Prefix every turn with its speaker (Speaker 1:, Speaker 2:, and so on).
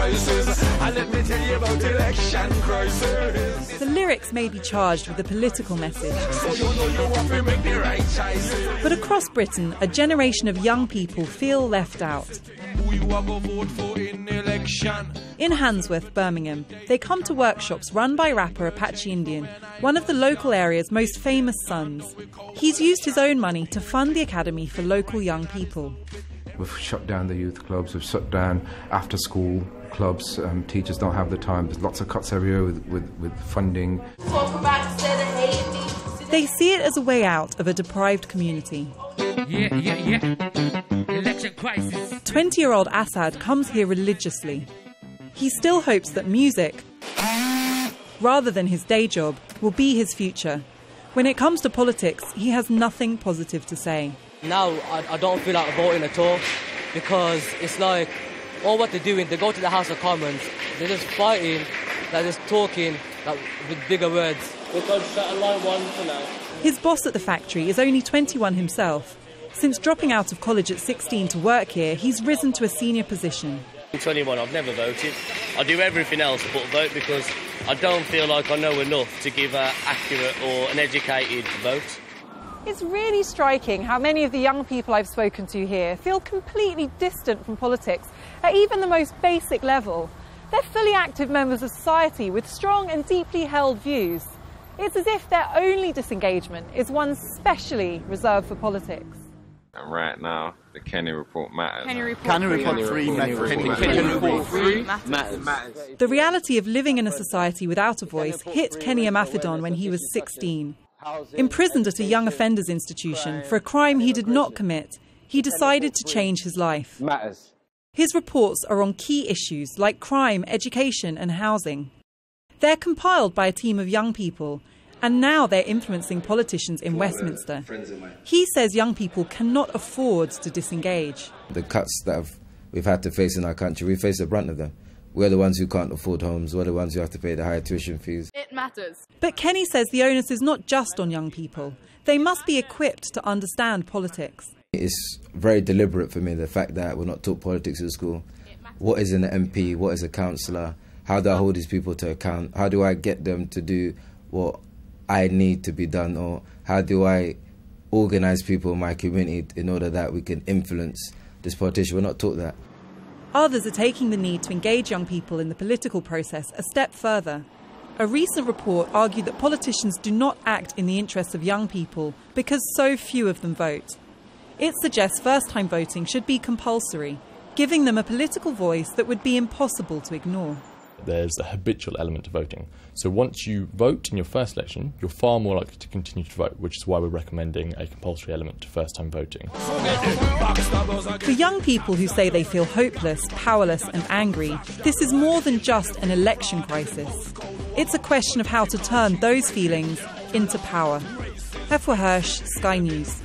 Speaker 1: prices. And let me tell you about election crisis.
Speaker 2: The lyrics may be charged with a political message.
Speaker 1: So you know you have to make the right choices.
Speaker 2: But across Britain, a generation of young people feel left out.
Speaker 1: Who you are going to vote for in the election?
Speaker 2: In Handsworth, Birmingham, they come to workshops run by rapper Apache Indian, one of the local area's most famous sons. He's used his own money to fund the academy for local young people.
Speaker 3: We've shut down the youth clubs, we've shut down after-school clubs. Teachers don't have the time. There's lots of cuts everywhere with funding.
Speaker 2: They see it as a way out of a deprived community.
Speaker 4: Election crisis.
Speaker 2: 20-year-old Assad comes here religiously. He still hopes that music, rather than his day job, will be his future. When it comes to politics, he has nothing positive to say.
Speaker 5: Now I don't feel like voting at all, because it's like all what they're doing, they go to the House of Commons, they're just fighting, they're just talking with bigger words. We'll go to line 1 for now.
Speaker 2: His boss at the factory is only 21 himself. Since dropping out of college at 16 to work here, he's risen to a senior position.
Speaker 6: I'm 21, I've never voted. I do everything else but vote because I don't feel like I know enough to give an accurate or an educated vote.
Speaker 7: It's really striking how many of the young people I've spoken to here feel completely distant from politics at even the most basic level. They're fully active members of society with strong and deeply held views. It's as if their only disengagement is one specially reserved for politics.
Speaker 8: And right now, the Kenny Report matters.
Speaker 9: Kenny Report 3 matters.
Speaker 2: The reality of living in a society without a voice hit Kenny Amathodon when he was 16. Imprisoned at a young offenders institution for a crime he did not commit, he decided to change his life. His reports are on key issues like crime, education and housing. They're compiled by a team of young people, and now they're influencing politicians in Westminster. He says young people cannot afford to disengage.
Speaker 10: The cuts that we've had to face in our country, we face the brunt of them. We're the ones who can't afford homes, we're the ones who have to pay the higher tuition fees.
Speaker 9: It matters.
Speaker 2: But Kenny says the onus is not just on young people. They must be equipped to understand politics.
Speaker 10: It's very deliberate for me, the fact that we're not taught politics at school. What is an MP? What is a councillor? How do I hold these people to account? How do I get them to do what I need to be done? Or how do I organise people in my community in order that we can influence this politician? We're not taught that.
Speaker 2: Others are taking the need to engage young people in the political process a step further. A recent report argued that politicians do not act in the interests of young people because so few of them vote. It suggests first-time voting should be compulsory, giving them a political voice that would be impossible to ignore.
Speaker 11: There's a habitual element to voting. So once you vote in your first election, you're far more likely to continue to vote, which is why we're recommending a compulsory element to first-time voting.
Speaker 2: For young people who say they feel hopeless, powerless and angry, this is more than just an election crisis. It's a question of how to turn those feelings into power. Hefwa Hirsch, Sky News.